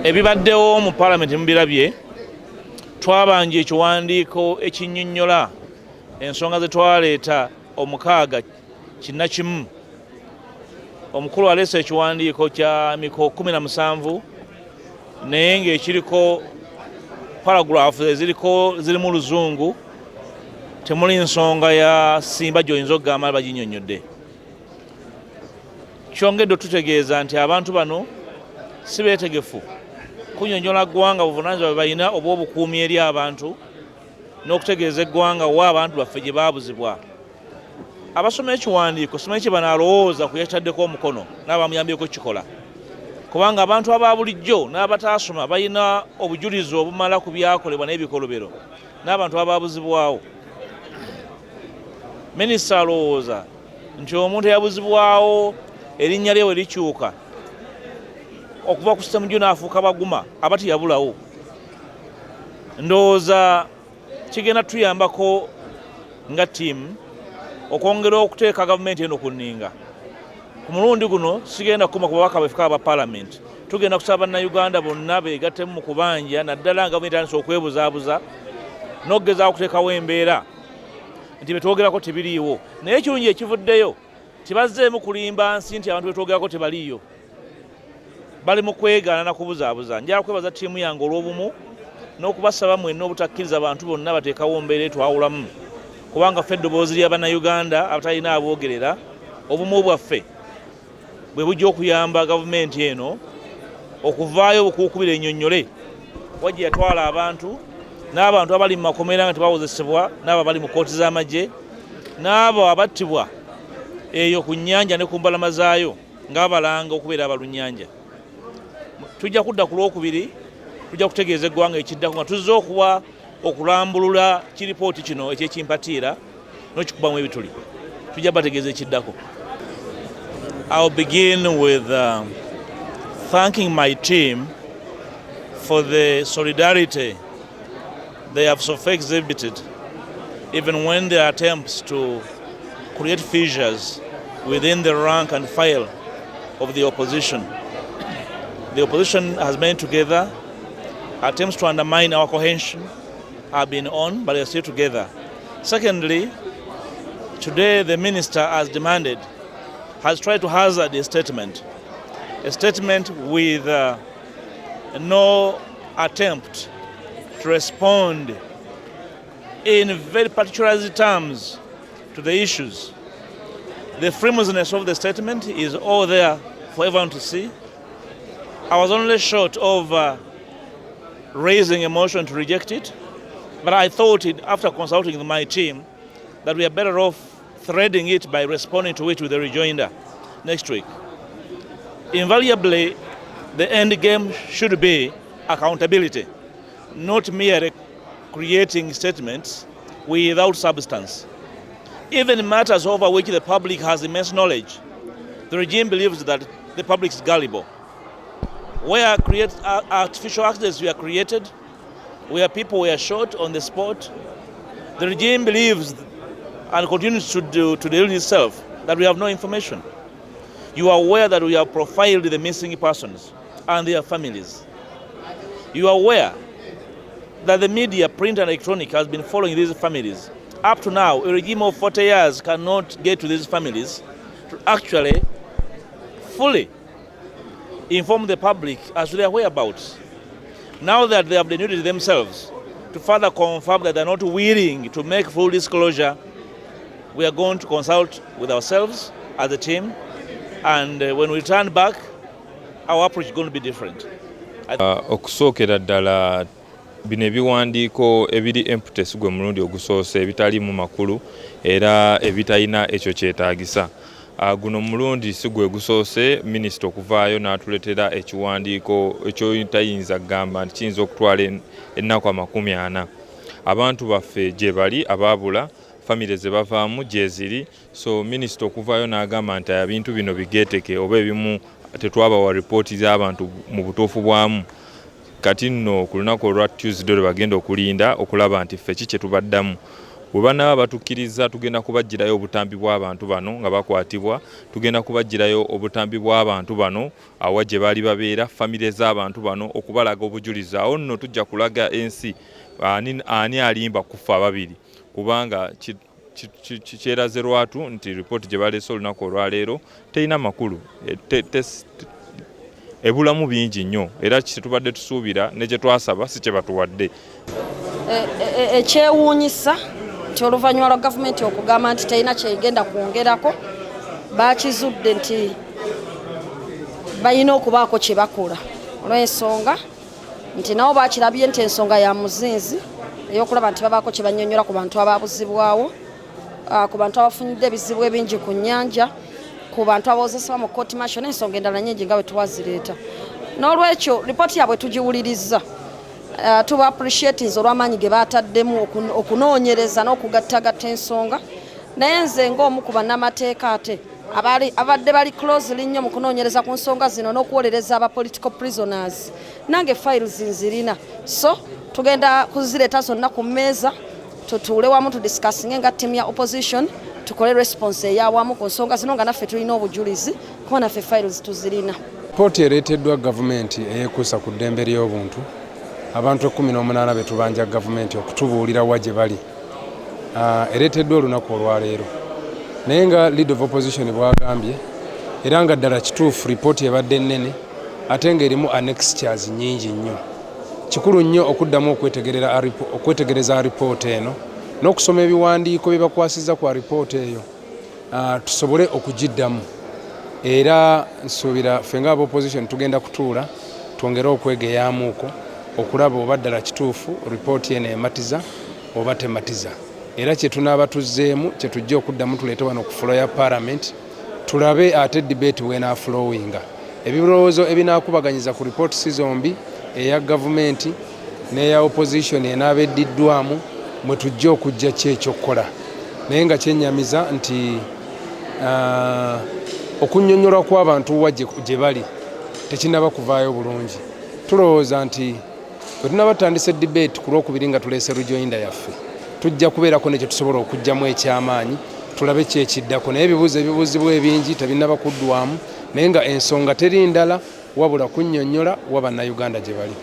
Ebibaddewo mu Parliament mubirabye, twabanja ekiwandiiko ekinnyonnyola ensonga ze twaleeta omukaaga kinnakimu. Omukulu aleese ekiwandiiko kya miko 17 naye ng'ekiriko paragraph ziri mu Luzungu, temuli nsonga ya Simba gy'oyinza okugamba baginnyonnyodde. Kyongedde tutegeeza nti abantu bano si beetegefu kunnyonnyola ggwanga buvunaanyizibwa balina obw'obukuumi eri abantu n'okutegeeza eggwanga wa abantu baffe gye baabuzibwa. Abasoma ekiwandiiko simanyi kye banaalowooza ku yeetaddeko omukono n'abamuyambyeko kikola, kubanga abantu aba bulijjo n'abataasoma balina obujulizi obumala ku byakolebwa n'ebikolobero n'abantu abaabuzibwawo. Minisita alowooza nti omuntu eyabuzibwawo erinnya lye we likyuka okuva ku sitemu gyo n'afuuka baguma aba teyabulawo. Ndowooza kigenda tuyambako nga ttiimu okwongera okuteeka gavumenti eno ku nninga. Ku mulundi guno sigenda kukoma ku babaka baffe aba Parliament, tugenda kusaba bannayuganda bonna beegattemu mu kubanja, naddala nga gavumenti etandise okwebuzaabuza n'okugezaako okuteekawo embeera nti betwogerako tebiriiwo. Naye ekirungi ekivuddeyo tibazzeemu kulimba nsi nti abantu betwogerako tebaliiyo, bali mu kwegaana na kubuzaabuza. Njala kwebaza ttiimu yange olw'obumu n'okubasaba mwenna obutakkiriza abantu bonna bateekawo mbeera etwawulamu, kubanga ffe eddoboozi ly'abannayuganda abatalina aboogerera. Obumu bwaffe bwe bujja okuyamba gavumenti eno okuvaayo obukuukubira ennyonnyole wajja yatwala abantu, n'abantu abali mu makomera nga tebawozesebwa, n'abo abali mu kooti z'amagye, n'abo abattibwa eyo ku nnyanja ne ku mbalama zaayo ng'abalanga okubeera abalunnyanja. Tujja kudda ku Lwokubiri, tujja kutegeeza eggwanga ekiddako nga tuzze okuwa okulambulula kiripooti kino ekyekimpatiira n'okikubamu ebituli. Tujja bategeeza ekiddako. I'll begin with thanking my team for the solidarity they have so far exhibited, even when there are attempts to create fissures within the rank and file of the opposition. The opposition has been together. Attempts to undermine our cohesion have been on, but they are still together. Secondly, today the minister, as demanded, has tried to hazard a statement with no attempt to respond in very particular terms to the issues. The frameworkness of the statement is all there for everyone to see. I was only short of raising a motion to reject it, but I thought after consulting with my team that we are better off threading it by responding to it with a rejoinder next week. Invariably, the end game should be accountability, not merely creating statements without substance. Even in matters over which the public has immense knowledge, the regime believes that the public is gullible. Where artificial accidents were created, where people were shot on the spot, the regime believes and continues to delude itself that we have no information. You are aware that we have profiled the missing persons and their families. You are aware that the media, print and electronic, has been following these families. Up to now, a regime of 40 years cannot get to these families to actually fully inform the public as to their whereabouts. Now that they have denuded themselves, to further confirm that they are not willing to make full disclosure, we are going to consult with ourselves as a team, and when we return back, our approach is going to be different. Okusookera ddala bino ebiwandiiko ebiri empty gwe mulundi ogusoose ebitaliimu makulu era ebitalina ekyo kyetaagisa. Guno mulundi si gwe gusoose minisita okuvaayo n'atuleetera ekiwandiiko ekyo tayinza kugamba nti kiyinza okutwala ennaku 40. Abantu baffe gye bali abaabula, famire ze bavaamu gye ziri, so minisita okuvaayo n'agamba nti ebintu bino bigeeteke oba ebimu tetwabawa ripooti z'abantu mu butuufu bwamu. Kati nno ku lunaku olwa Tuesday bagenda okulinda okulaba nti ffe kye tubaddamu. bwe banaba batukkiriza tugenda kubagirayo obutambi bw'abantu bano nga bakwatibwa, tugenda kubagirayo obutambi bw'abantu bano awa gye baali babeera, famire z'abantu bano okubalaga obujulizi. Awo nno tujja kulaga ensi ani alimba kufa ababiri, kubanga kyeraze lwatu nti ripooti gye baleese olunaku olwaleero terina makulu, ebulamu bingi nnyo, era kitubadde tusuubira ne gye twasaba si kye batuwadde. Ekyewuunyisa nti oluvannyuma lwa gavumenti okugamba nti terina kyegenda kwongerako, bakizudde nti balina okubaako kye bakola olw'ensonga nti nabo bakirabye nti ensonga ya muzinzi ey'okulaba nti babaako kye bannyonnyola ku bantu ababuzibwawo, ku bantu abafunidde ebizibu ebingi ku nnyanja, ku bantu abawozesebwa mu kooti masho n'ensonga endala nnyingi nga bwe twazireeta. N'olwekyo lipooti yabwe tugiwuliriza, tuba appreciating olw'amaanyi ge baataddemu okunoonyereza n'okugattagatta ensonga, naye nze ng'omu ku bannamateeka ate abadde bali closely nnyo mu kunoonyereza ku nsonga zino n'okuwolereza aba political prisoners, nange files nzirina, so tugenda kuzireeta zonna ku mmeeza tutuule wamu tudiscussinge nga ttiimu ya opposition tukole response eyawamu ku nsonga zino nga naffe tulina obujulizi kuba naffe files tuzirina. Ripooti ereeteddwa gavumenti eyeekuusa ku ddembe ly'obuntu, abantu 18 be tubanja gavumenti okutubuulira wa gye bali, ereeteddwa olunaku olwaleero, naye nga leader of opposition bwagambye era nga ddala kituufu ripooti ebadde nnene ate ng'erimu annexures nnyingi nnyo. Kikulu nnyo okuddamu okwetegereza ripooti eno n'okusoma ebiwandiiko bye bakwasizza kwa ripooti eyo, tusobole okugiddamu, era nsuubira ffe nga opposition tugenda kutuula twongere okwegeyamuuko okulaba oba ddala kituufu ripooti eno ematiza oba tematiza, era kye tunaaba tuzzeemu kye tujja okuddamu tuleete wano ku floor ya parliament tulabe ate debate weenaaflowinga, ebirowoozo ebinaakubaganyiza ku ripooti si zombi, eya gavumenti n'eya opposition enaaba eddiddwamu mwe tujja okujja kyekyokukola, naye nga kyennyamiza nti okunnyonnyola kw'abantu wa gye bali tekinnaba kuvaayo bulungi. Tulowooza nti bwe tunaaba tutandise debate ku lwokubiri nga tuleese rejoinder yaffe tujja kubeerako nekyo tusobola okuggyamu ekyamaanyi tulabe kyekiddako, naye ebibuuzibwa ebingi tebinnaba kuddwamu, naye nga ensonga teri ndala wabula kunnyonnyola wa bannayuganda gye bali.